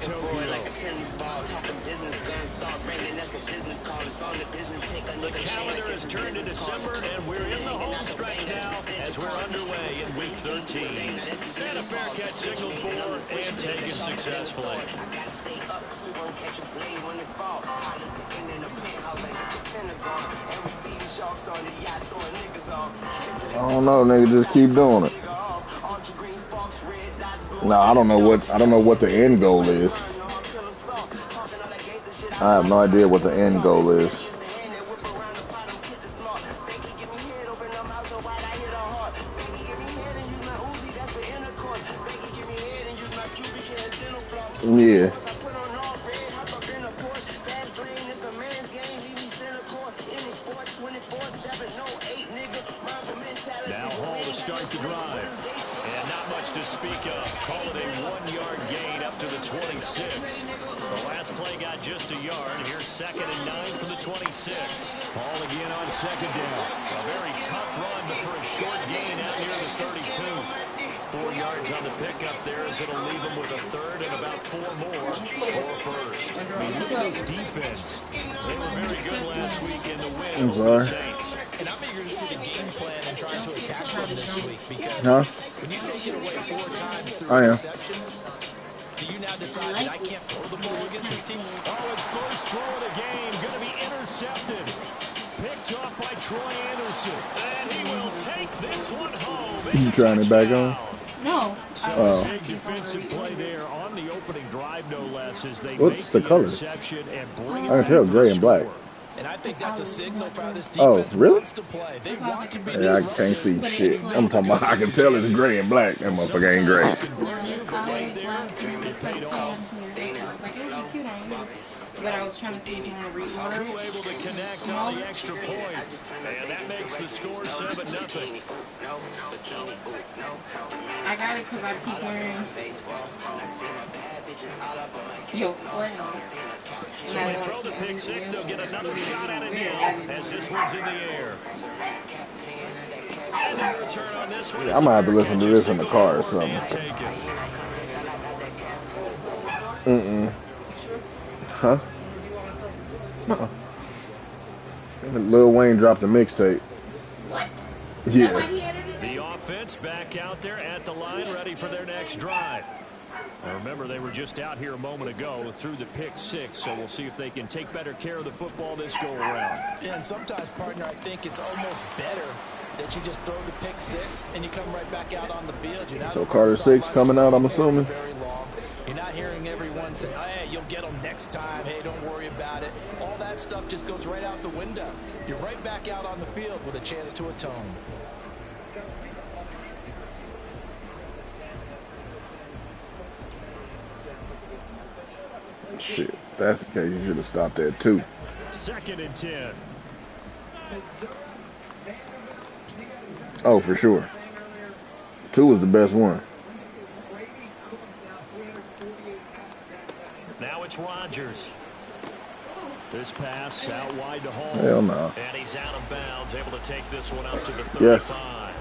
Tokyo. The calendar has turned to December, and we're in the home stretch now as we're underway in Week 13. And a fair catch signaled for and taken successfully. I don't know, nigga. Just keep doing it. No, I don't know what the end goal is. I have no idea what the end goal is. Yeah. Now Hall to start the drive. And not much to speak of. Call it a 1-yard gain up to the 26. The last play got just a yard. Here's 2nd and 9 from the 26. Hall again on 2nd down. A very tough run, but for a short gain out near the 32. 4 yards on the pickup there as it'll leave him with a 3rd and about 4 more for 1st. I mean, look at this defense. They were very good last week in the win over the Saints. And I'm eager to see the game plan and trying to attack them this week because when you take it away 4 times through interceptions, do you now decide that I can't throw the ball against this team? Oh, his first throw of the game going to be intercepted. Picked off by Troy Anderson. And he will take this one home. You trying it back on? No. So big defensive play there on the opening drive, no less, as they What's make the color? interception and bring it I can tell gray and black. And I think that's a signal for how this defense wants to play. They want to be I can't see shit. I'm talking about I can tell it's gray and black. That motherfucker ain't gray. But I was trying to see if you want to read Crew able to connect on the extra point. And that makes the score 7-0. I got it because I keep wearing. Yo, so they throw the pick 6, they'll get another shot at it now as this one's in the air. And the return on this one. I'm gonna have to listen to this in the car or something. Huh? Uh-uh. Lil Wayne dropped a mixtape. What? Yeah. The offense back out there at the line, ready for their next drive. Now remember, they were just out here a moment ago through the pick 6, so we'll see if they can take better care of the football this go-around. Yeah, and sometimes, partner, I think it's almost better that you just throw the pick 6 and you come right back out on the field. You're not So Carter 6 coming out, I'm assuming. You're not hearing everyone say, hey, you'll get them next time. Hey, don't worry about it. All that stuff just goes right out the window. You're right back out on the field with a chance to atone. Shit, if that's the case, you should have stopped at 2. 2nd and 10. Oh, for sure. 2 was the best one. Now it's Rodgers. This pass out wide to Hall. Hell no. And he's out of bounds, able to take this one up to the 35.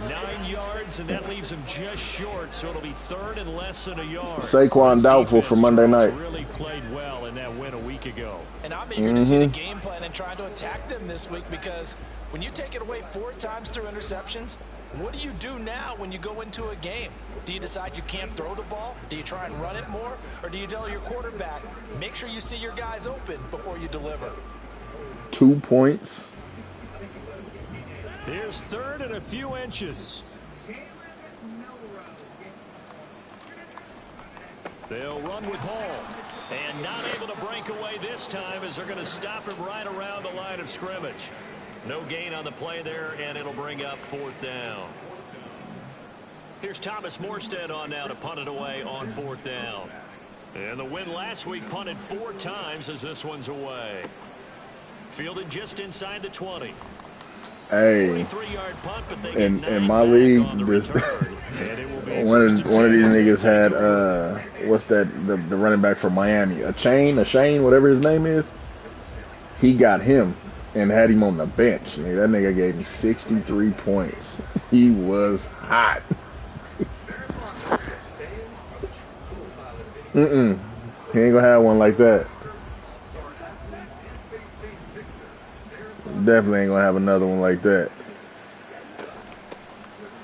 9 yards, and that leaves him just short, so it'll be 3rd and less than a yard. Saquon doubtful for Monday night. Really played well in that win a week ago. And I'm eager to see the game plan and trying to attack them this week because when you take it away 4 times through interceptions, what do you do now when you go into a game? Do you decide you can't throw the ball? Do you try and run it more? Or do you tell your quarterback, make sure you see your guys open before you deliver? 2 points. Here's 3rd and a few inches. They'll run with Hall. And not able to break away this time as they're going to stop him right around the line of scrimmage. No gain on the play there, and it'll bring up 4th down. Here's Thomas Morstead on now to punt it away on 4th down. And the win last week punted 4 times as this one's away. Fielded just inside the 20. Hey, punt, but in my league, this, one of these niggas had what's that? The running back from Miami, a Shane, whatever his name is. He got him and had him on the bench. That nigga gave me 63 points. He was hot. Mm-mm. He ain't gonna have one like that. Definitely ain't gonna have another one like that.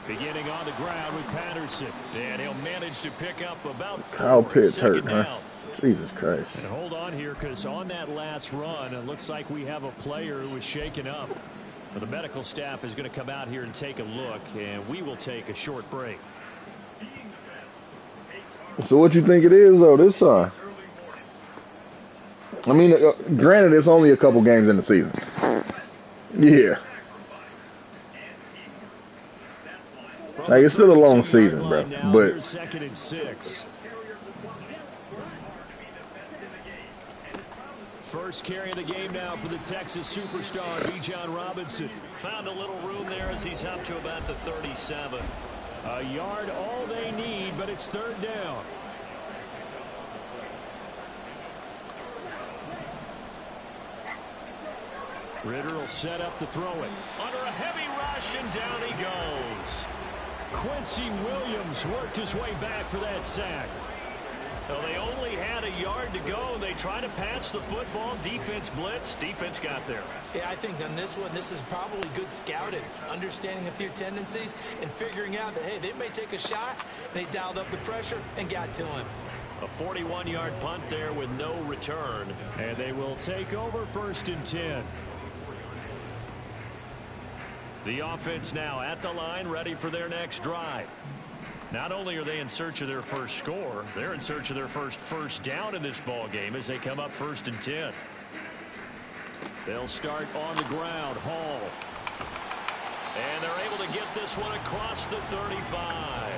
Beginning on the ground with Patterson. And he'll manage to pick up about 4. Kyle Pitts hurt, down. huh? Jesus Christ. And hold on here, because on that last run, it looks like we have a player who was shaken up. But the medical staff is going to come out here and take a look, and we will take a short break. So what you think it is, though, this time? I mean, granted, it's only a couple games in the season. Yeah. Like, it's still a long season, bro. But 2nd and 6. First carry of the game now for the Texas superstar, Bijan Robinson. Found a little room there as he's up to about the 37. A yard all they need, but it's 3rd down. Ritter will set up to throw it. Under a heavy rush, and down he goes. Quincy Williams worked his way back for that sack. Well, they only had a yard to go. They try to pass the football. Defense blitz. Defense got there. Yeah, I think on this one, this is probably good scouting, understanding a few tendencies, and figuring out that, hey, they may take a shot. They dialed up the pressure and got to him. A 41-yard punt there with no return. And they will take over 1st and 10. The offense now at the line, ready for their next drive. Not only are they in search of their first score, they're in search of their first down in this ball game as they come up 1st and 10. They'll start on the ground. Hall. And they're able to get this one across the 35.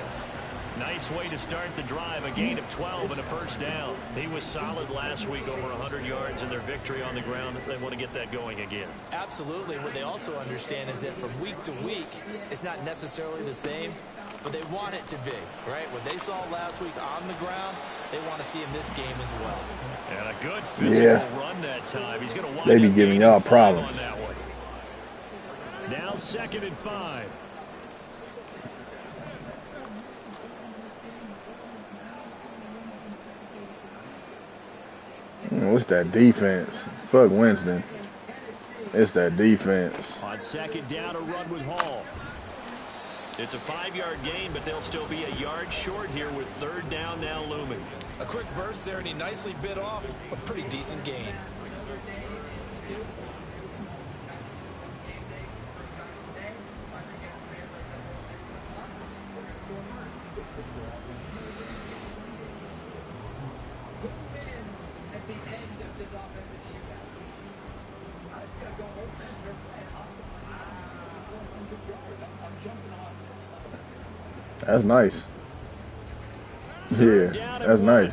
Nice way to start the drive. A gain of 12 and a 1st down. He was solid last week, over 100 yards in their victory on the ground. They want to get that going again. Absolutely. What they also understand is that from week to week, it's not necessarily the same, but they want it to be, right? What they saw last week on the ground, they want to see in this game as well. And a good physical run that time. He's going to wind they be up giving y'all problems on that one. Now 2nd and 5. What's that defense? Fuck Winston. It's that defense. On 2nd down, a run with Hall. It's a 5-yard gain, but they'll still be a yard short here with 3rd down now looming. A quick burst there, and he nicely bit off a pretty decent gain. That's nice. Yeah, that's nice.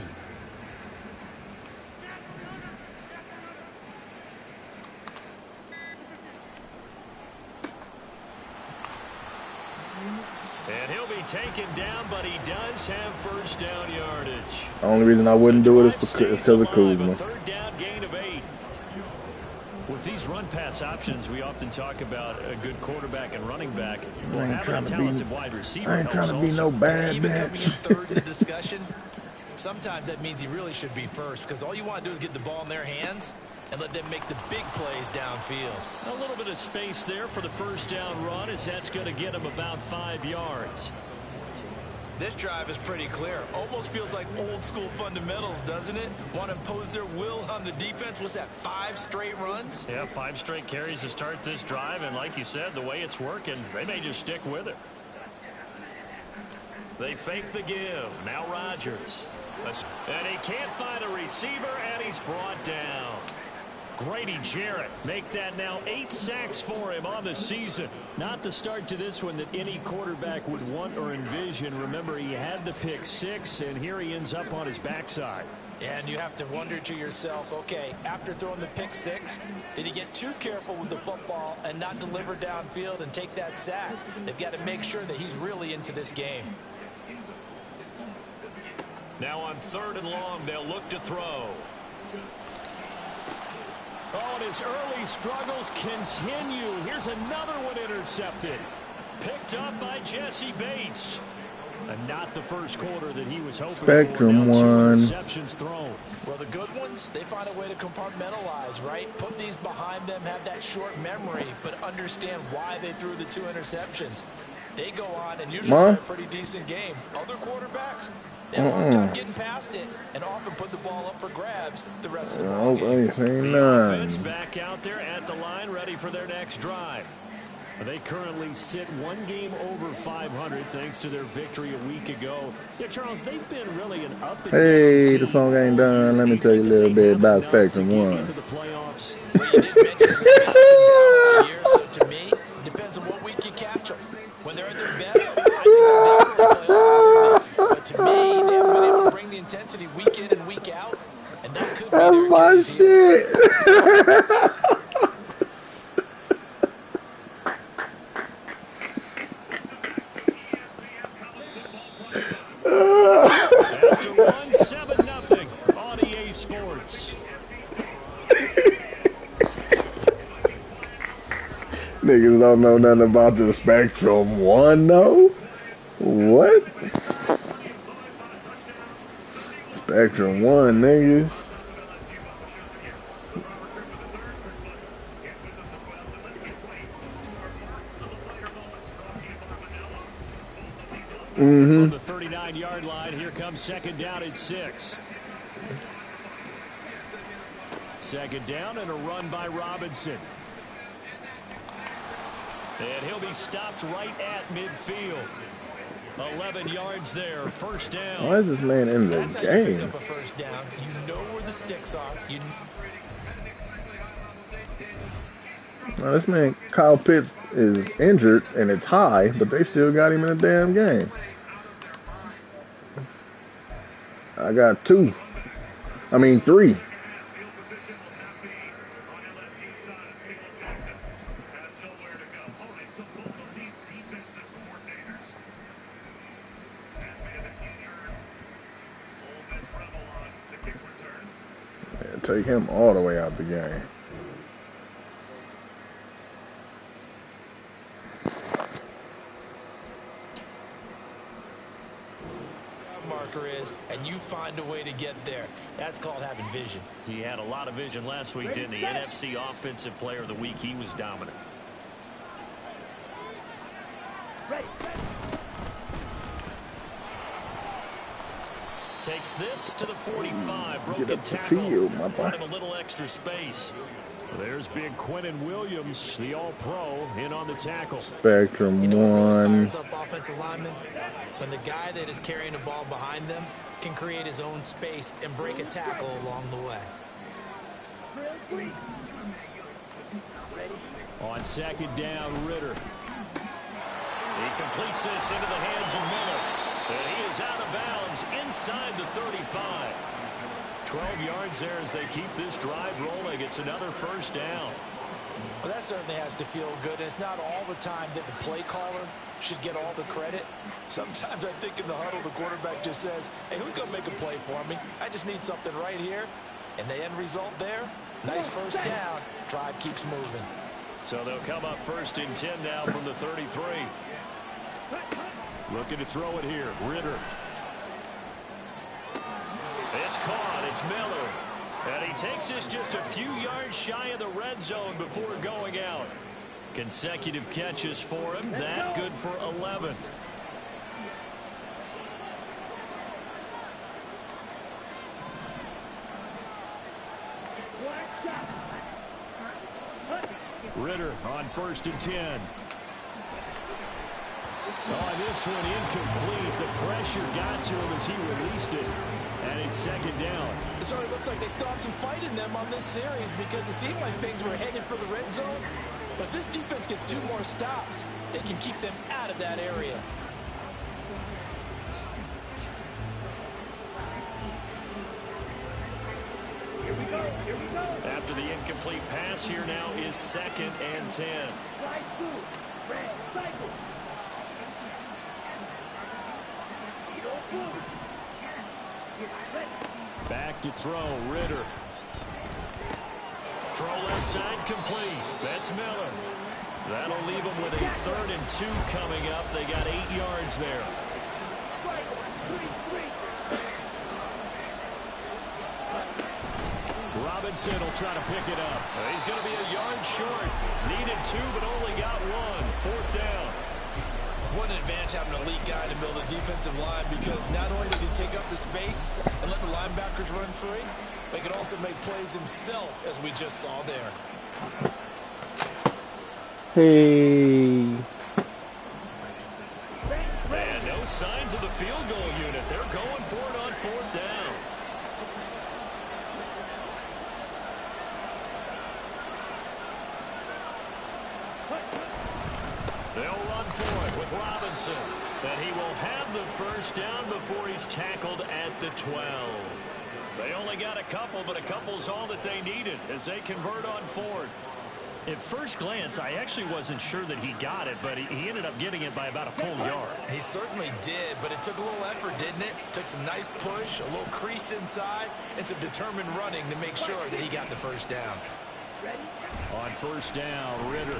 And he'll be taken down, but he does have 1st down yardage. The only reason I wouldn't do it is because of Kuzma. 3rd down gain of 8. With these run-pass options, we often talk about a good quarterback and running back. Well, having a talented wide receiver I ain't trying to be no bad even bitch. coming in 3rd in the discussion, sometimes that means he really should be 1st, because all you want to do is get the ball in their hands and let them make the big plays downfield. A little bit of space there for the 1st down run, as that's going to get him about 5 yards. This drive is pretty clear. Almost feels like old school fundamentals, doesn't it? Want to impose their will on the defense. What's that, 5 straight runs? Yeah, 5 straight carries to start this drive, and like you said, the way it's working, they may just stick with it. They fake the give. Now Rodgers. And he can't find a receiver, and he's brought down. Grady Jarrett make that now 8 sacks for him on the season. Not the start to this one that any quarterback would want or envision. Remember, he had the pick 6, and here he ends up on his backside. And you have to wonder to yourself, okay, after throwing the pick 6, did he get too careful with the football and not deliver downfield and take that sack? They've got to make sure that he's really into this game. Now on 3rd and long, they'll look to throw. Oh, and his early struggles continue. Here's another one intercepted. Picked up by Jesse Bates. And not the first quarter that he was hoping Spectrum for. Now 2 one. interceptions thrown. Well, the good ones, they find a way to compartmentalize, right? Put these behind them, have that short memory, but understand why they threw the 2 interceptions. They go on and usually play a pretty decent game. Other quarterbacks, they have a hard time getting past it and often put the ball up for grabs the rest of the ball game. The offense back out there at the line, ready for their next drive. They currently sit 1 game over 500 thanks to their victory a week ago. Yeah, Charles, they've been really an up and Hey, the song ain't done. Let me tell you a little bit about Spectrum One. Well, you did mention they've been up and down all year, so to me, it depends on what week you catch them. When they're at their best, I think they'll definitely play off. But to me, they haven't been able to bring the intensity week in and week out, and that could be their That's my shit. After 1, 7-0 on EA Sports. Niggas don't know nothing about the Spectrum One, though. What? Spectrum One, niggas. On the 39-yard line, here comes 2nd down at 6. 2nd down and a run by Robinson. And he'll be stopped right at midfield. 11 yards there, 1st down. Why is this man in the That's how you pick game? up a 1st down. You know where the sticks are. Now, this man, Kyle Pitts, is injured, and it's high, but they still got him in the damn game. I got 3. Yeah, take him all the way out the game. Marker is, and you find a way to get there. That's called having vision. He had a lot of vision last week, didn't he? NFC Offensive Player of the Week. He was dominant. Takes this to the 45. Broken tackle. Wanted a little extra space. There's big Quentin Williams, the All-Pro, in on the tackle. Spectrum One. Fires up offensive linemen when the guy that is carrying the ball behind them can create his own space and break a tackle along the way. On 2nd down, Ritter. He completes this into the hands of Miller. And he is out of bounds inside the 35. 12 yards there as they keep this drive rolling. It's another 1st down. Well, that certainly has to feel good. And it's not all the time that the play caller should get all the credit. Sometimes I think in the huddle, the quarterback just says, hey, who's going to make a play for me? I just need something right here. And the end result there, nice 1st down. Drive keeps moving. So they'll come up 1st and 10 now from the 33. Looking to throw it here. Ritter. It's caught. It's Miller. And he takes this just a few yards shy of the red zone before going out. Consecutive catches for him. That good for 11. Ritter on 1st and 10. Oh, this one incomplete. The pressure got to him as he released it. And it's 2nd down. It sort of looks like they still have some fight in them on this series because it seemed like things were headed for the red zone. But if this defense gets 2 more stops, they can keep them out of that area. After the incomplete pass, here now is 2nd and 10. Back to throw, Ritter. Throw left side complete. That's Miller. That'll leave them with a 3rd and 2 coming up. They got 8 yards there. Robinson will try to pick it up. He's going to be a yard short. Needed 2, but only got 1. 4th down. What an advantage having an elite guy in the middle of the defensive line, because not only does he take up the space and let the linebackers run free, but he can also make plays himself, as we just saw there. Hey. And no signs of the field goal unit. They're going for it on 4th down. They'll run for it with Robinson. And he will have the first down before he's tackled at the 12. They only got a couple, but a couple's all that they needed as they convert on 4th. At first glance, I actually wasn't sure that he got it, but he ended up getting it by about a full yard. He certainly did, but it took a little effort, didn't it? Took some nice push, a little crease inside, and some determined running to make sure that he got the first down. On 1st down, Ritter.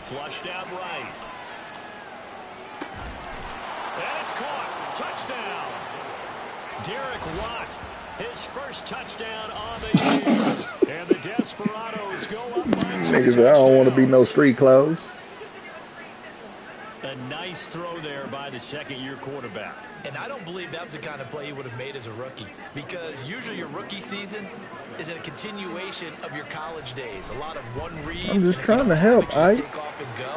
Flushed out right. And it's caught. Touchdown. Derek Watt, his first touchdown on the year. And the Desperados go up by 2 Niggas, I don't want to be no street clothes. A nice throw there by the second-year quarterback. And I don't believe that was the kind of play he would have made as a rookie, because usually your rookie season is a continuation of your college days. A lot of one read. I'm just trying to help, Ike. Take off and go.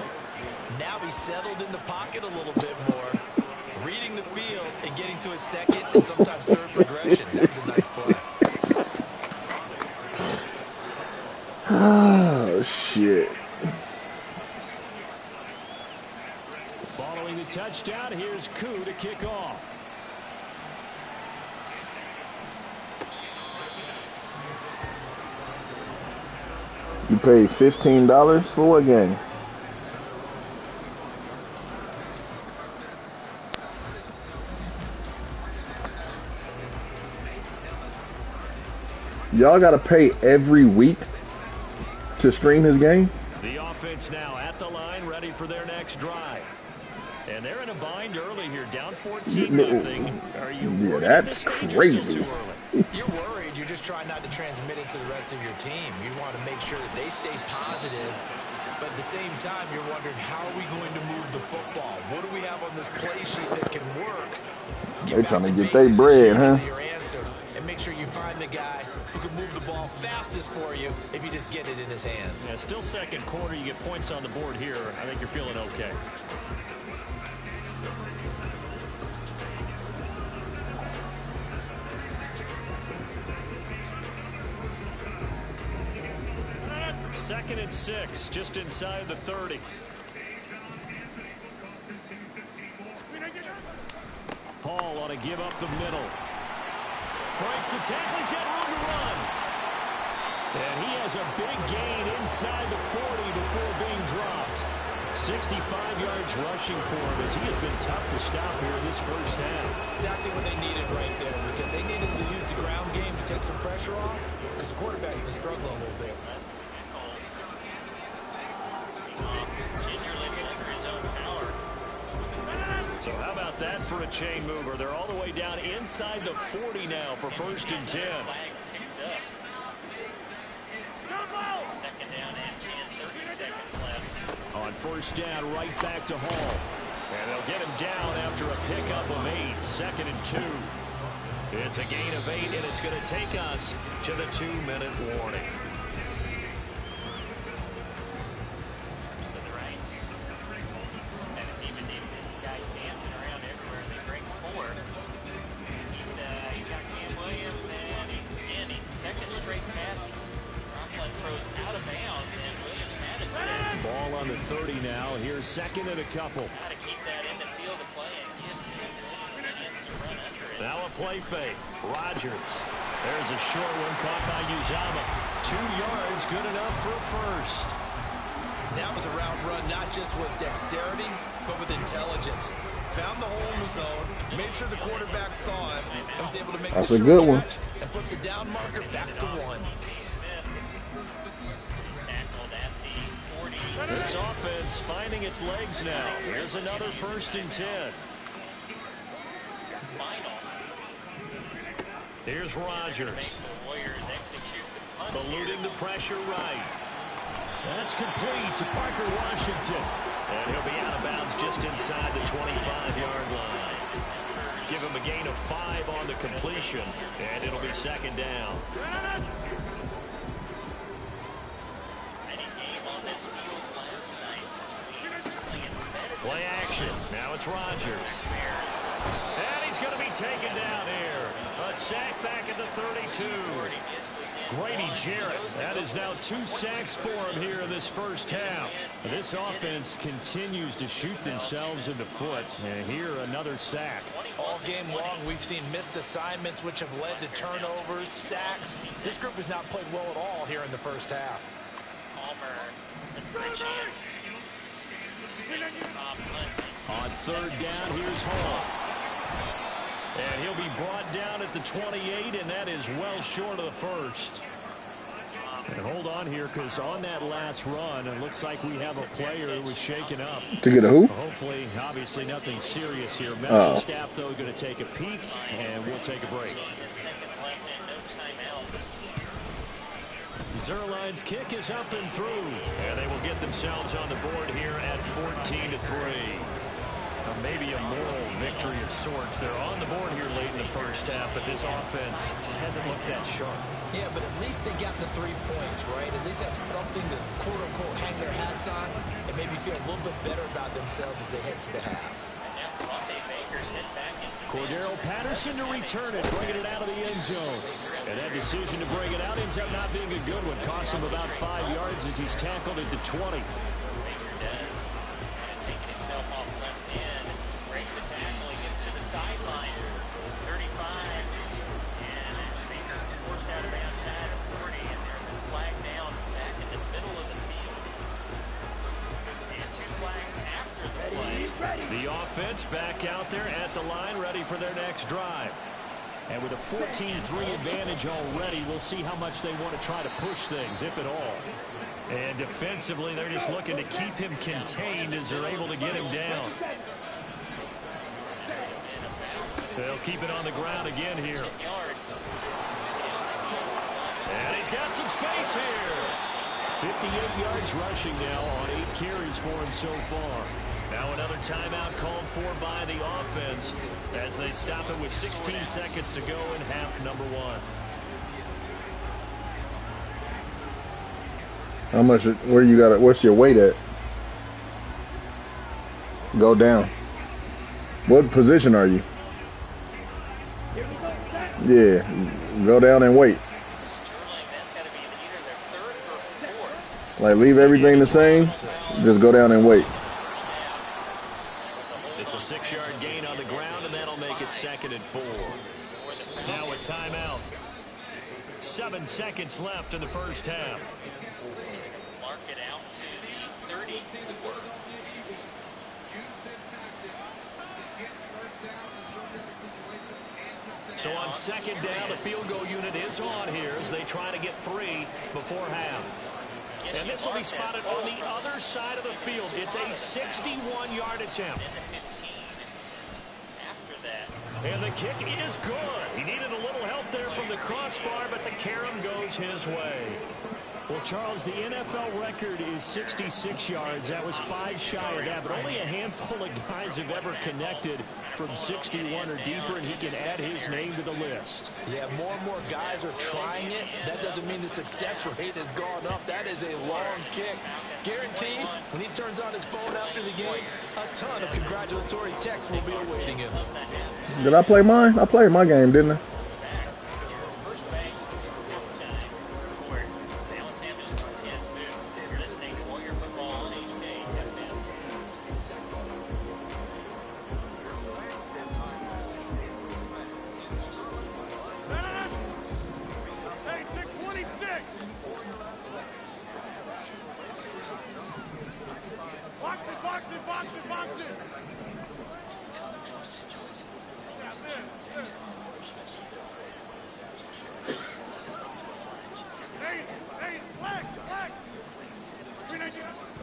Now he's settled in the pocket a little bit more, reading the field and getting to his second and sometimes third progression. That was a nice play. Oh, shit. Following the touchdown, here's Koo to kick off. You paid $15 for what game? Y'all got to pay every week to stream his game? The offense now at the line, ready for their next drive. And they're in a bind early here, down 14-0. Are you worried at this stage or still too early? You're worried. You're just trying not to transmit it to the rest of your team. You want to make sure that they stay positive. But at the same time, you're wondering, how are we going to move the football? What do we have on this play sheet that can work? They're trying to get their bread, huh? Your answer, and make sure you find the guy who can move the ball fastest for you if you just get it in his hands. Yeah, still second quarter. You get points on the board here. I think you're feeling okay. Second and 6, just inside the 30. Hall ought to give up the middle. Breaks the tackle. He's got room to run. And he has a big gain inside the 40 before being dropped. 65 yards rushing for him as he has been tough to stop here this first half. Exactly what they needed right there, because they needed to use the ground game to take some pressure off, because the quarterback's been struggling a little bit. So how about that for a chain mover? They're all the way down inside the 40 now for 1st and 10. On 1st down, right back to Hall. And they'll get him down after a pickup of 8. 2nd and 2. It's a gain of 8, and it's going to take us to the 2-minute warning. Ball on the 30 now. Here's 2nd and a couple. Now a play fake. Rodgers. There's a short one caught by Uzama. 2 yards, good enough for a first. That was a route run not just with dexterity, but with intelligence. Found the hole in the zone, made sure the quarterback saw it, and was able to make the short catch and flip the down marker back to 1. This offense finding its legs now. Here's another 1st and 10. Here's Rodgers. Eluding the pressure right. That's complete to Parker Washington. And he'll be out of bounds just inside the 25-yard line. Give him a gain of 5 on the completion, and it'll be second down. Play action. Now it's Rodgers. And he's going to be taken down here. A sack back at the 32. Grady Jarrett. That is now 2 sacks for him here in this first half. This offense continues to shoot themselves in the foot. And here another sack. All game long, we've seen missed assignments, which have led to turnovers, sacks. This group has not played well at all here in the first half. On third down, here's Hall. And he'll be brought down at the 28, and that is well short of the first. And hold on here, because on that last run, it looks like we have a player who was shaken up. To get a who? Hopefully, obviously nothing serious here. Medical staff, though, going to take a peek, and we'll take a break. Zerline's kick is up and through, and they will get themselves on the board here at 14-3. Maybe a moral victory of sorts. They're on the board here late in the first half, but this offense just hasn't looked that sharp. Yeah, but at least they got the 3 points, right? At least have something to, quote-unquote, hang their hats on and maybe feel a little bit better about themselves as they head to the half. Cordero Patterson to return it, bringing it out of the end zone. And that decision to bring it out ends up not being a good one. Costs him about 5 yards as he's tackled at the 20. The offense back out there at the line, ready for their next drive. And with a 14-3 advantage already, we'll see how much they want to try to push things, if at all. And defensively, they're just looking to keep him contained as they're able to get him down. They'll keep it on the ground again here. And he's got some space here. 58 yards rushing now on 8 carries for him so far. Now another timeout called for by the offense as they stop it with 16 seconds to go in half number 1. How much, where you got it? What's your weight at? Go down. What position are you? Yeah, go down and wait. Like leave everything the same, just go down and wait. It's a 6-yard gain on the ground, and that'll make it 2nd and 4. Now a timeout. 7 seconds left in the first half. Mark it out to the 34. So on 2nd down, the field goal unit is on here as they try to get 3 before half. And this will be spotted on the other side of the field. It's a 61-yard attempt. And the kick is good. He needed a little help there from the crossbar, but the carom goes his way. Well, Charles, the NFL record is 66 yards. That was 5 shy of that, but only a handful of guys have ever connected from 61 or deeper, and he can add his name to the list. Yeah, more and more guys are trying it. That doesn't mean the success rate has gone up. That is a long kick. Guaranteed, when he turns on his phone after the game, a ton of congratulatory texts will be awaiting him. Did I play mine? I played my game, didn't I?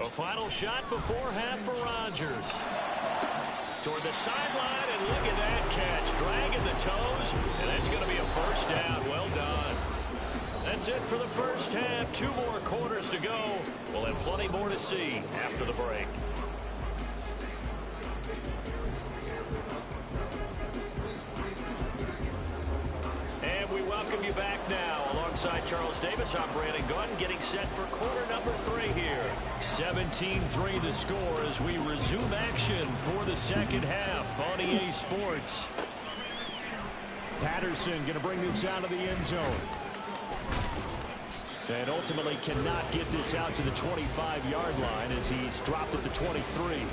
A final shot before half for Rodgers. Toward the sideline, and look at that catch. Dragging the toes, and that's going to be a first down. Well done. That That's it for the first half. 2 more quarters to go. We'll have plenty more to see after the break. And we welcome you back now. Alongside Charles Davis, I'm Brandon Gunn, getting set for quarter number 3 here. 17-3 the score as we resume action for the second half on EA Sports. Patterson going to bring this out of the end zone. And ultimately cannot get this out to the 25-yard line as he's dropped at the 23.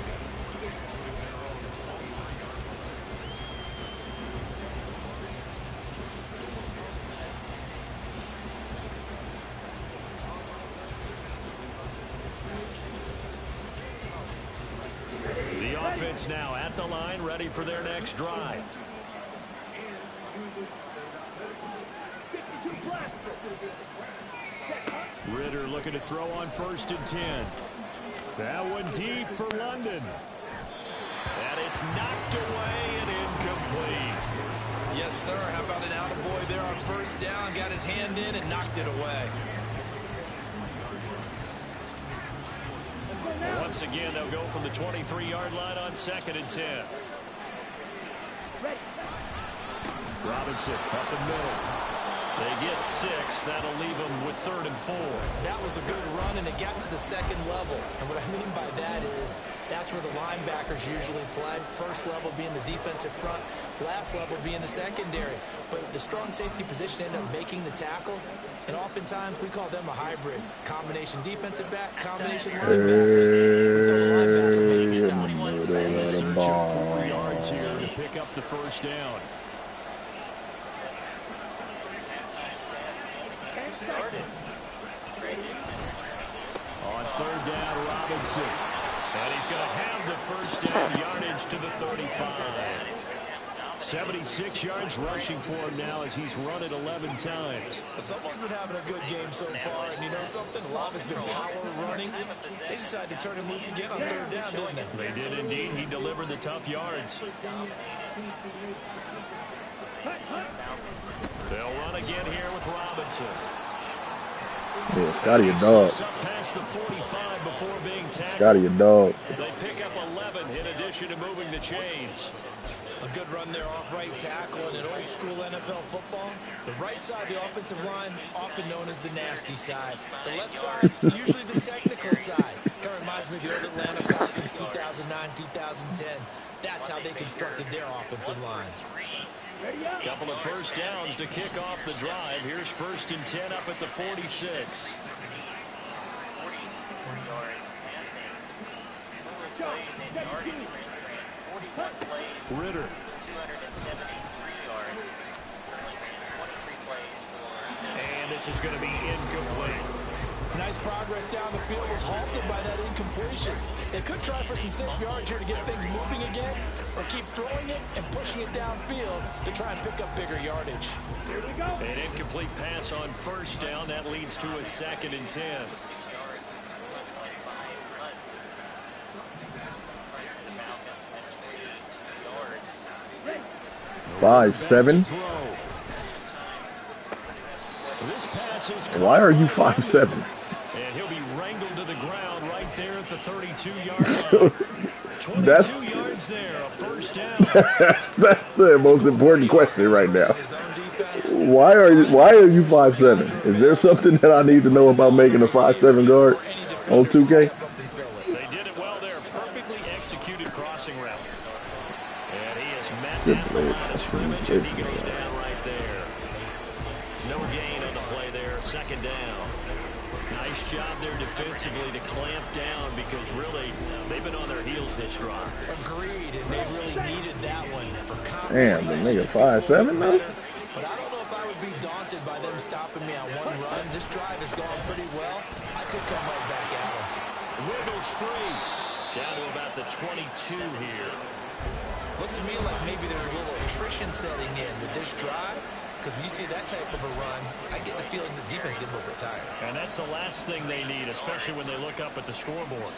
The offense now at the line, ready for their next drive. Ritter looking to throw on 1st and 10. That one deep for London. And it's knocked away and incomplete. Yes, sir. How about an attaboy there on 1st down? Got his hand in and knocked it away. Once again, they'll go from the 23-yard line on 2nd and 10. Robinson up the middle. They get 6. That'll leave them with 3rd and 4. That was a good run, and it got to the 2nd level. And what I mean by that is that's where the linebackers usually play. 1st level being the defensive front, last level being the secondary. But the strong safety position ended up making the tackle. And oftentimes we call them a hybrid. Combination defensive back, combination linebacker. So the linebacker made the stop. In search of 4 yards here to pick up the 1st down. On 3rd down, Robinson. And he's going to have the 1st down yardage to the 35. 76 yards rushing for him now as he's run it 11 times. Someone's been having a good game so far, and you know something? A lot has been power running. They decided to turn him loose again on 3rd down, didn't they? They did indeed. He delivered the tough yards. They'll run again here with Robinson. Yeah, Scotty a dog. Past the 45 before being tackled. Scotty a dog. They pick up 11 in addition to moving the chains. A good run there off right tackle in an old school NFL football. The right side of the offensive line, often known as the nasty side. The left side, usually the technical side. Kind of reminds me of the old Atlanta Falcons 2009, 2010. That's how they constructed their offensive line. Couple of 1st downs to kick off the drive. Here's 1st and 10 up at the 46. Ritter. 273 yards. And this is going to be incomplete. Nice progress down the field was halted by that incompletion. They could try for some safe yards here to get things moving again, or keep throwing it and pushing it downfield to try and pick up bigger yardage. An incomplete pass on 1st down. That leads to a 2nd and 10. 5'7". Why are you 5'7"? And he'll be wrangled to the ground right there at the 32-yard line. 22 yards there, a 1st down. That's the most important question right now. Why are you 5'7"? Is there something that I need to know about making a 5'7" guard on 2K? They did it well there. Perfectly executed crossing route. And he has met at the line of scrimmage, and he goes down right there. No gain on the play there. 2nd down. Nice job there defensively to clamp down because really they've been on their heels this drive. Agreed, and they really needed that one for damn, confidence. the nigga 5'7" though? But I don't know if I would be daunted by them stopping me on one run. This drive has gone pretty well. I could come right back at them. Wiggles free. Down to about the 22 here. Looks to me like maybe there's a little attrition setting in with this drive. Because when you see that type of a run, I get the feeling the defense getting a little bit tired. And that's the last thing they need, especially when they look up at the scoreboard.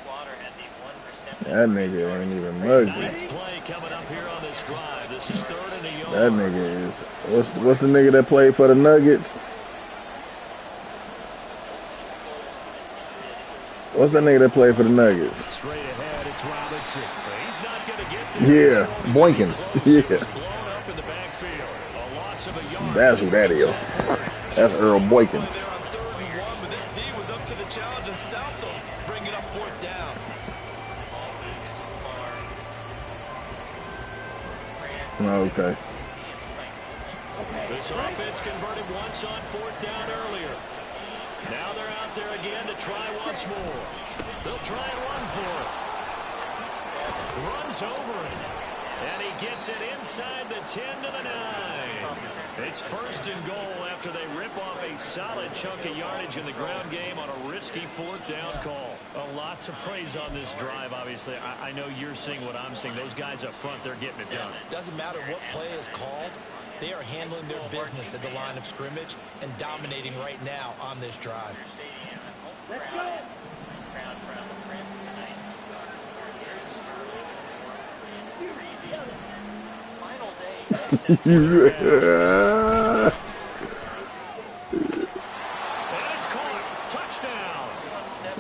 Slaughter had the 1 reception That nigga ain't even mugging. Ninth play coming up here on this drive. This is 3rd and a yard. That nigga is. What's the nigga that played for the Nuggets? What's that nigga that played for the Nuggets? Straight ahead, it's Robinson. He's not going to get there. Yeah, Boykins. Yeah. Blown up in the backfield. A loss of a yard. That's who that is. That's Earl Boykins. But this D was up to the challenge and stopped him. Bring it up 4th down. Okay. This offense converted once on 4th down earlier. Now they're out there again to try once more. They'll try and run for it. Runs over it. And he gets it inside the 10 to the 9. It's 1st and goal after they rip off a solid chunk of yardage in the ground game on a risky 4th down call. A lot to praise on this drive, obviously. I know you're seeing what I'm seeing. Those guys up front, they're getting it done. Doesn't matter what play is called. They are handling their business at the line of scrimmage and dominating right now on this drive. Let's go. Nice crowd from the Prince tonight. Final day. And it's caught. Touchdown.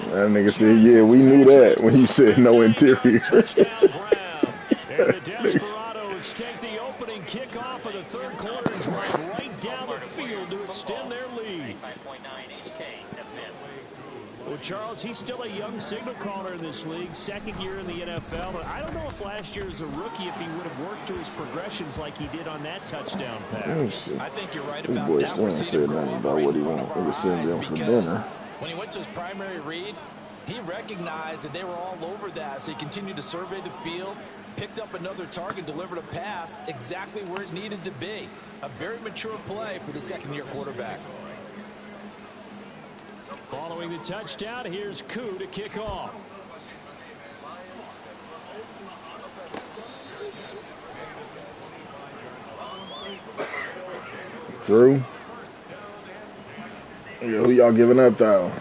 That nigga said, yeah, we knew that when you said no interior. Touchdown ground. And the Desperados take the opening kickoff of the 3rd quarter and drive right down the field to extend their lead. 5.9 HK FM. Well, Charles, he's still a young signal caller in this league, 2nd year in the NFL. But I don't know if last year as a rookie, if he would have worked through his progressions like he did on that touchdown pass. I think you're right This about boy that. still We're ain't seeing said him grow nothing up about right what he in front wants. of Nigga our send eyes them for because dinner. when he went to his primary read, he recognized that they were all over that, so he continued to survey the field, picked up another target, delivered a pass exactly where it needed to be. A very mature play for the 2nd-year quarterback. Following the touchdown, here's Koo to kick off. Drew? Who y'all giving up, though?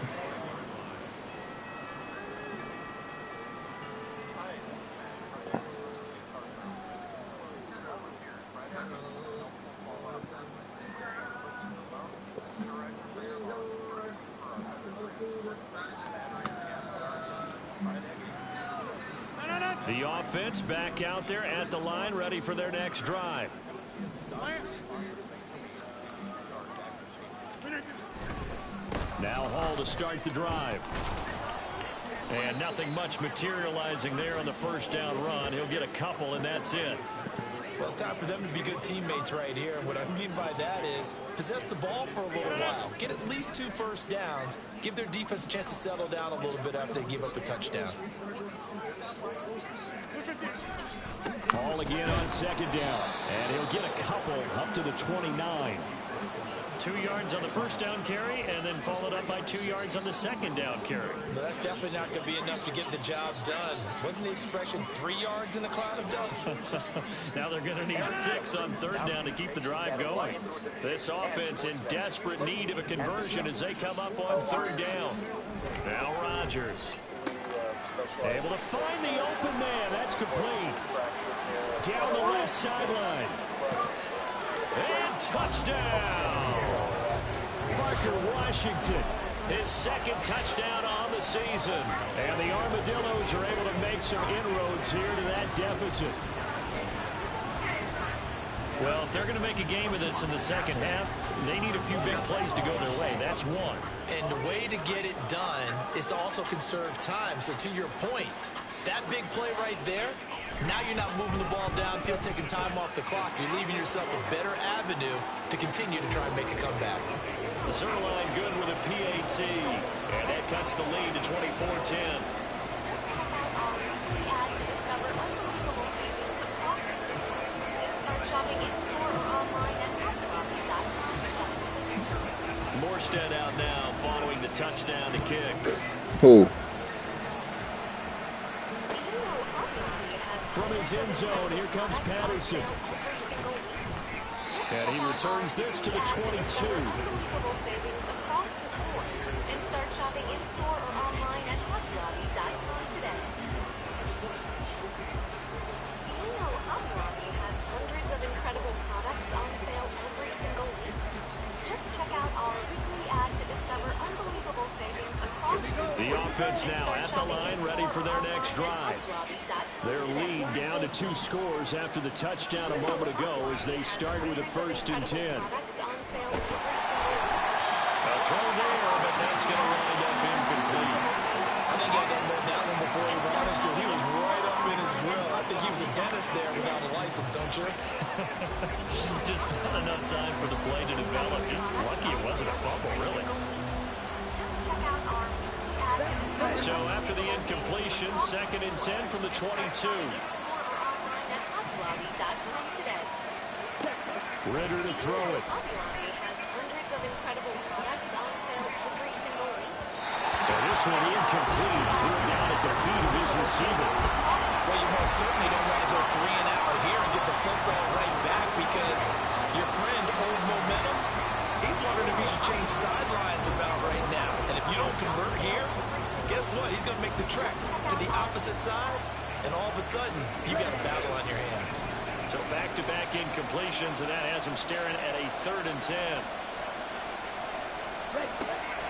The offense back out there at the line, ready for their next drive. Now Hall to start the drive. And nothing much materializing there on the 1st down run. He'll get a couple, and that's it. Well, it's time for them to be good teammates right here. And what I mean by that is possess the ball for a little while. Get at least 2 first downs. Give their defense a chance to settle down a little bit after they give up a touchdown. Hall again on 2nd down. And he'll get a couple up to the 29. 2 yards on the 1st down carry, and then followed up by 2 yards on the 2nd down carry. But that's definitely not going to be enough to get the job done. Wasn't the expression 3 yards in a cloud of dust? Now they're going to need 6 on 3rd down to keep the drive going. This offense in desperate need of a conversion as they come up on 3rd down. Now Rodgers. Able to find the open man. That's complete. Down the left sideline. And touchdown. Parker Washington, his 2nd touchdown on the season. And the Armadillos are able to make some inroads here to that deficit. Well, if they're going to make a game of this in the 2nd half, they need a few big plays to go their way. That's one. And the way to get it done is to also conserve time. So to your point, that big play right there, now you're not moving the ball downfield, taking time off the clock. You're leaving yourself a better avenue to continue to try and make a comeback. Zerline good with a PAT. And that cuts the lead to 24-10. Morstead out now following the touchdown to kick. Who? From his end zone, here comes Patterson. And he returns this to the 22. offense now at the line, ready for their next drive. Their lead down to 2 scores after the touchdown a moment ago as they start with a 1st and 10. A throw there, but that's going to wind up incomplete. I think I unload that one before he wanted to. He was right up in his grill. I think he was a dentist there without a license, don't you? Just not enough time for the play to develop. Just lucky it wasn't a fumble, really. So after the incompletion, 2nd and 10 from the 22. Ritter to throw it. And this one incomplete. Threw it down at the feet of his receiver. Well, you most certainly don't want to go 3 and out here and get the football right back because your friend, Old Momentum, he's wondering if he should change sidelines about right now. And if you don't convert here, guess what? He's going to make the trek to the opposite side, and all of a sudden, you got a battle on your hands. So back-to-back incompletions, and that has him staring at a 3rd and 10.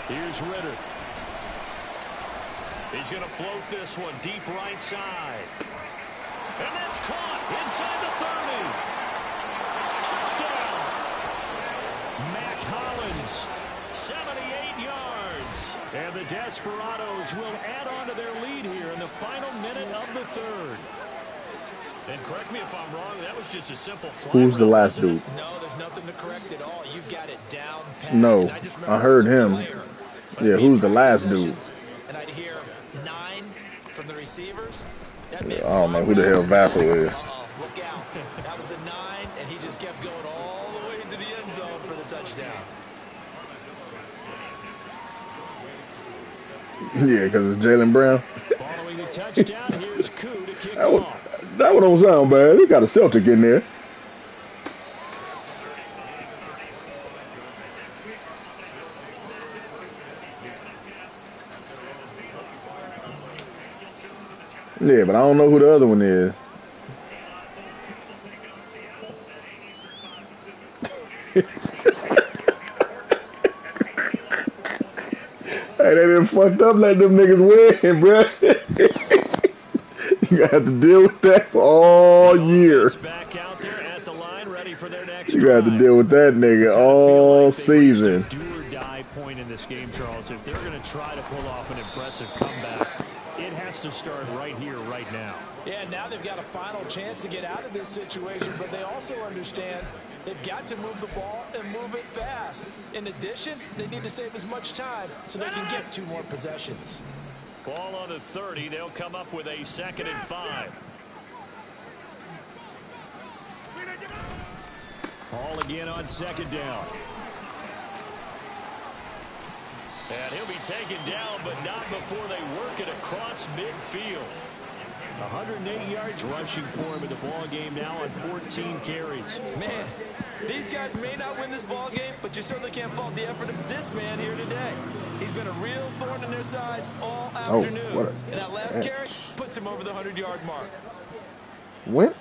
Here's Ritter. He's going to float this one deep right side. And that's caught inside the 30. Touchdown. Mac Hollins, 78 yards. And the Desperados will add on to their lead here in the final minute of the 3rd. And correct me if I'm wrong, that was just a simple fly. Who's the last dude? No, there's nothing to correct at all. You've got it down pat. No, I heard him. Yeah, who's the last dude? And I'd hear 9 from the receivers. I don't know who the hell Vassal is. Look out. That was the 9, and he just kept going all the way into the end zone for the touchdown. Yeah, because it's Jaylen Brown. Following the touchdown, here's Koo to kick off. That one don't sound bad. He got a Celtic in there. Yeah, but I don't know who the other one is. Hey, they done fucked up letting them niggas win, bro. You have to deal with that for all year. Back out there at the line, ready for their next You got to deal with that nigga all season. Do or die point in this game, Charles. If they're going to try to pull off an impressive comeback, it has to start right here, right now. Yeah, now they've got a final chance to get out of this situation, but they also understand they've got to move the ball and move it fast. In addition, they need to save as much time so they can get 2 more possessions. Ball on the 30. They'll come up with a 2nd and 5. Hall again on 2nd down. And he'll be taken down, but not before they work it across midfield. 180 yards rushing for him in the ball game now on 14 carries. Man, these guys may not win this ball game, but you certainly can't fault the effort of this man here today. He's been a real thorn in their sides all afternoon. And that last carry puts him over the 100-yard mark. What?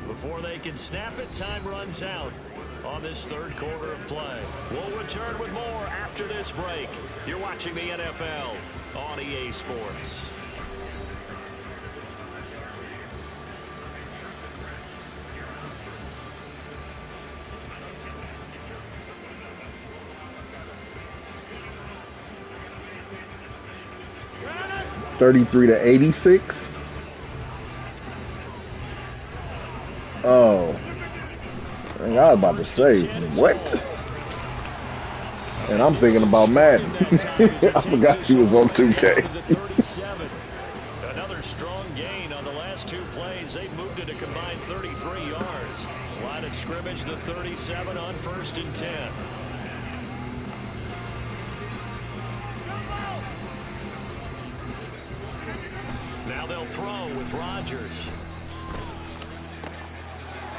Before they can snap it, time runs out on this 3rd quarter of play. We'll return with more after this break. You're watching the NFL on EA Sports. $33-86. Oh, I was about to say what? And I'm thinking about Madden. I forgot he was on 2K. Another strong gain on the last 2 plays. They moved it a combined 33 yards. Line of scrimmage, the 37 on 1st and 10. Now they'll throw with Rodgers.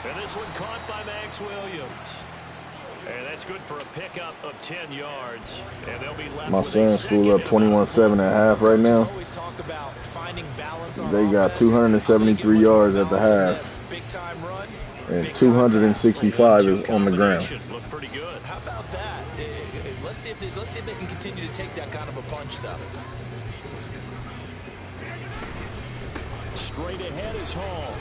And this one caught by Max Williams. And that's good for a pickup of 10 yards. And they'll be left My son's school up 21-7 at half right now. They got 273 yards at the half. Big time run and 265 is on the ground. Look pretty good. How about that? Let's see if they can continue to take that kind of a punch, though. Straight ahead is Hall.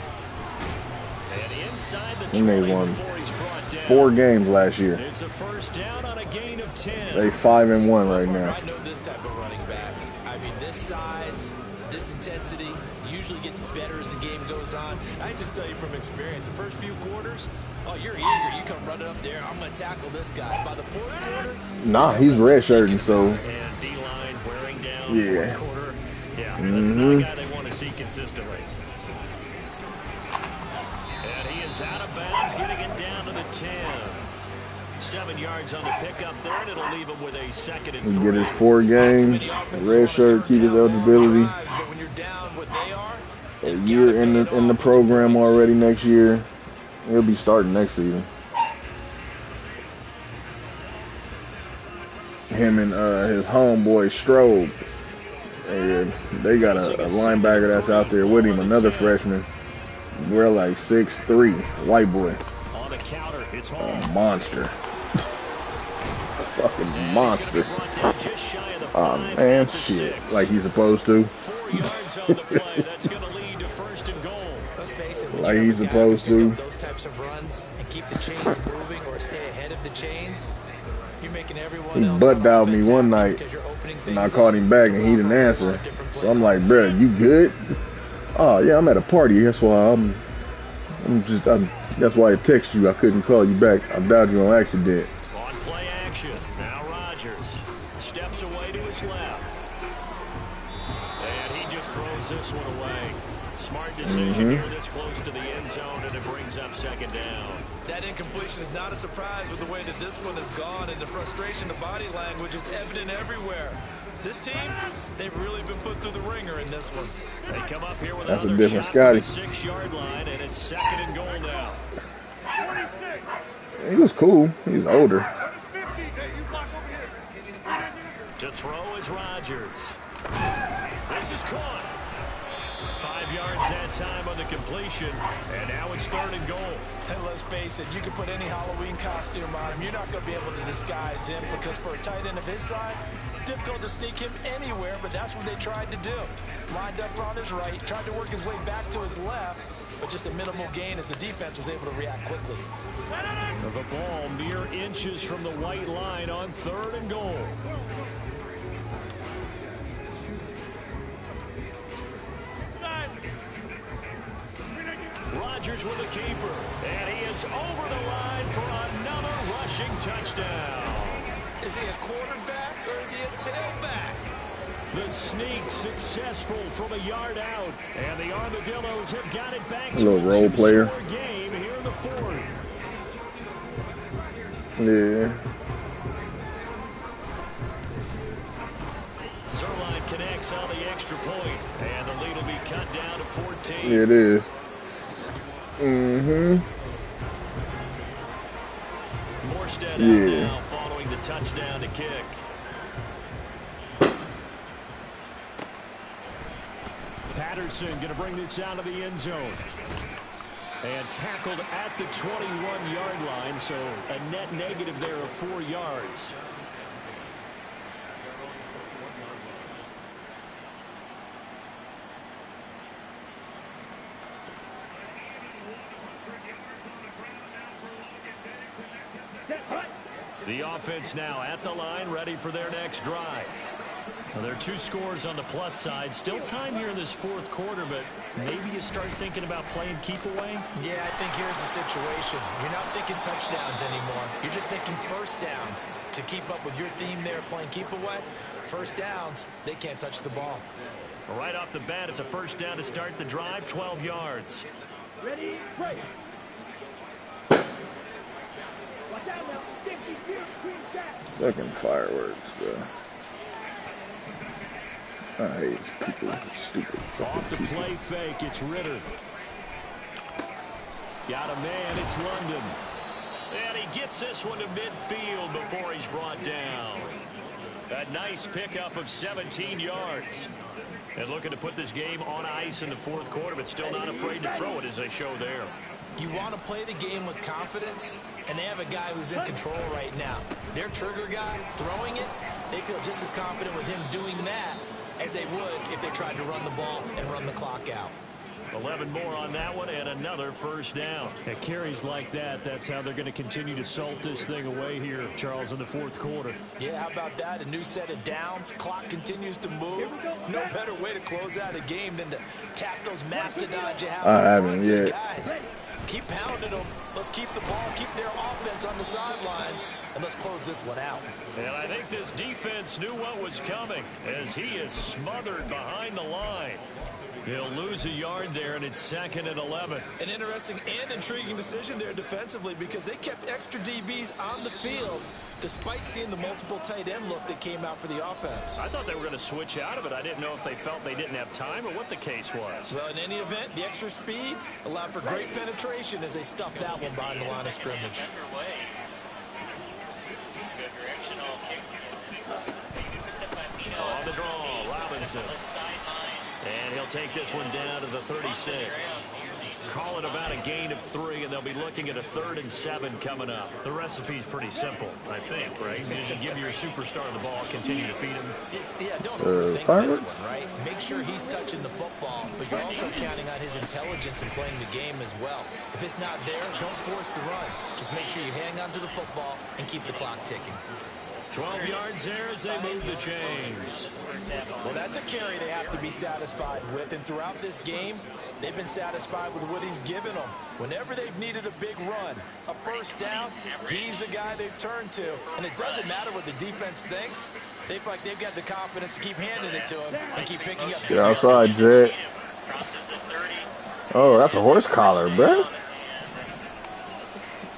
And inside the And they 20 won before he's brought down. 4 games last year. It's a first down on a gain of 10. They 5-1 right now. I know this type of running back. I mean, this size, this intensity usually gets better as the game goes on. I just tell you from experience, the first few quarters, oh, you're eager. You come running up there. I'm going to tackle this guy. By the fourth quarter, Nah, he's redshirting, so And D-line wearing down yeah. fourth quarter. Yeah, that's not a guy they want to see consistently. And he is out of bounds, getting it down to the 10. 7 yards on the pickup there, and it'll leave him with a second and he 3. get his 4 games, red shirt, keep his eligibility. but when you're down what they are, A year in the program already next year. He'll be starting next season. Him and his homeboy Strobe. And they got a linebacker that's out there with him, another freshman. We're like 6'3", white boy. On the counter, it's A Hall. monster. Fucking And he's monster. gonna be brought down just shy of the Oh 5 man, at the shit. 6. Like he's supposed to. 4 yards on the play. That's going to lead to first and goal. let's face it, when Like you he's have a guy who supposed can to. pick up those types of runs and keep the chains moving or stay ahead of the chains, you're making everyone He else butt on dialed me offense one happy night, because you're opening and I things called up. him back and he didn't answer. So I'm like, bro, you good? Oh yeah, I'm at a party. That's why that's why I text you. I couldn't call you back. I dialed you on accident. On play action. Now Rodgers steps away to his left. And he just throws this one away. Smart decision here this close to the end zone, and it brings up second down. That incompletion is not a surprise with the way that this one has gone, and the frustration of body language is evident everywhere. This team, they've really been put through the ringer in this one. They come up here with That's a another different shot Scotty. from the 6-yard line, and it's second and goal now. He was cool. He's older. To throw is Rodgers. This is caught. 5 yards that time on the completion, and now it's third and goal. And let's face it, you can put any Halloween costume on him. You're not going to be able to disguise him because for a tight end of his size, difficult to sneak him anywhere, but that's what they tried to do. Lined up on his right, tried to work his way back to his left, but just a minimal gain as the defense was able to react quickly. The ball mere inches from the white line on third and goal. Rodgers with the keeper, and he is over the line for another rushing touchdown. Is he a quarterback or is he a tailback? The sneak successful from a yard out, and the Armadillos have got it back A to little a role player. two-score game here in the fourth. Yeah. Zerline connects on the extra point, and the lead will be cut down to 14. It is. Mm-hmm. Morstead out Yeah. now following the touchdown to kick. Patterson going to bring this out of the end zone. And tackled at the 21-yard line, so a net negative there of 4 yards. The offense now at the line, ready for their next drive. Well, there are 2 scores on the plus side. Still time here in this fourth quarter, but maybe you start thinking about playing keep away. Yeah, I think here's the situation. You're not thinking touchdowns anymore. You're just thinking first downs. To keep up with your theme there, playing keep away, first downs, they can't touch the ball. Right off the bat, it's a first down to start the drive, 12 yards. Ready, break. Fucking fireworks, bro. I hate people. Stupid Off fucking the people. play fake, it's Ritter. Got a man, it's London. And he gets this one to midfield before he's brought down. A nice pickup of 17 yards. And looking to put this game on ice in the fourth quarter, but still not afraid to throw it as they show there. You want to play the game with confidence, and they have a guy who's in control right now. Their trigger guy, throwing it, they feel just as confident with him doing that as they would if they tried to run the ball and run the clock out. 11 more on that one and another first down. At carries like that, that's how they're going to continue to salt this thing away here, Charles, in the fourth quarter. Yeah, how about that? A new set of downs. Clock continues to move. No better way to close out a game than to tap those mastodons you have. I haven't yet. Guys, keep pounding them. Let's keep the ball, keep their offense on the sidelines, and let's close this one out. And I think this defense knew what was coming as he is smothered behind the line. He'll lose a yard there, and it's 2nd and 11. An interesting and intriguing decision there defensively because they kept extra DBs on the field despite seeing the multiple tight end look that came out for the offense. I thought they were going to switch out of it. I didn't know if they felt they didn't have time or what the case was. Well, in any event, the extra speed allowed for great penetration as they stuffed that one behind the line of scrimmage. Good directional kick. On the draw, Robinson. And he'll take this one down to the 36. Call it about a gain of 3, and they'll be looking at a 3rd and 7 coming up. The recipe's pretty simple, I think, right? You give your superstar the ball, continue to feed him. Yeah, don't overthink this one, right? Make sure he's touching the football, but you're also counting on his intelligence in playing the game as well. If it's not there, don't force the run. Just make sure you hang on to the football and keep the clock ticking. 12 yards there as they move the chains. Well, that's a carry they have to be satisfied with, and throughout this game, they've been satisfied with what he's given them. Whenever they've needed a big run, a first down, he's the guy they've turned to. And it doesn't matter what the defense thinks. They feel like they've got the confidence to keep handing it to him and keep picking up. Get outside, Jet. Oh, that's a horse collar, bro.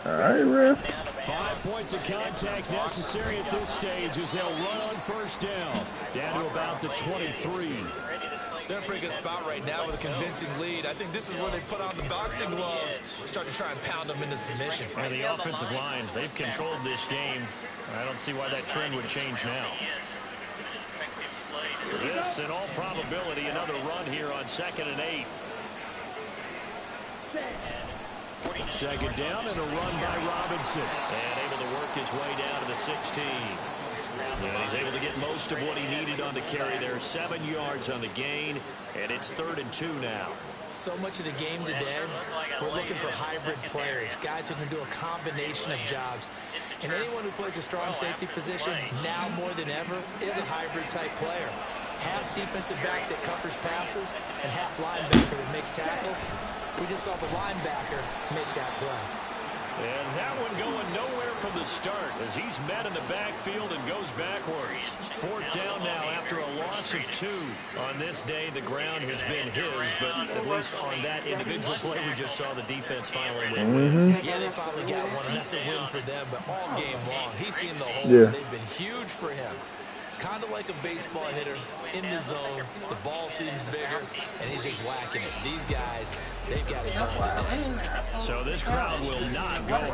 All right, ref. 5 points of contact necessary at this stage as they'll run on first down. Down to about the 23. They're in a pretty good spot right now with a convincing lead. I think this is where they put on the boxing gloves, start to try and pound them into submission. And the offensive line, they've controlled this game. I don't see why that trend would change now. This, in all probability, another run here on 2nd and 8. 2nd down and a run by Robinson. And able to work his way down to the 16. And he's able to get most of what he needed on the carry there. 7 yards on the gain, and it's 3rd and 2 now. So much of the game today, we're looking for hybrid players, guys who can do a combination of jobs. And anyone who plays a strong safety position, now more than ever, is a hybrid type player. Half defensive back that covers passes and half linebacker that makes tackles. We just saw the linebacker make that play. And that one going nowhere from the start as he's met in the backfield and goes backwards. 4th down now after a loss of 2. On this day, the ground has been his, but at least on that individual play, we just saw the defense finally win. Yeah, they finally got one, and that's a win for them, but all game long, he's seen the holes. Yeah. They've been huge for him. Kind of like a baseball hitter in the zone. The ball seems bigger, and he's just whacking it. These guys, they've got it going today. So this crowd will not go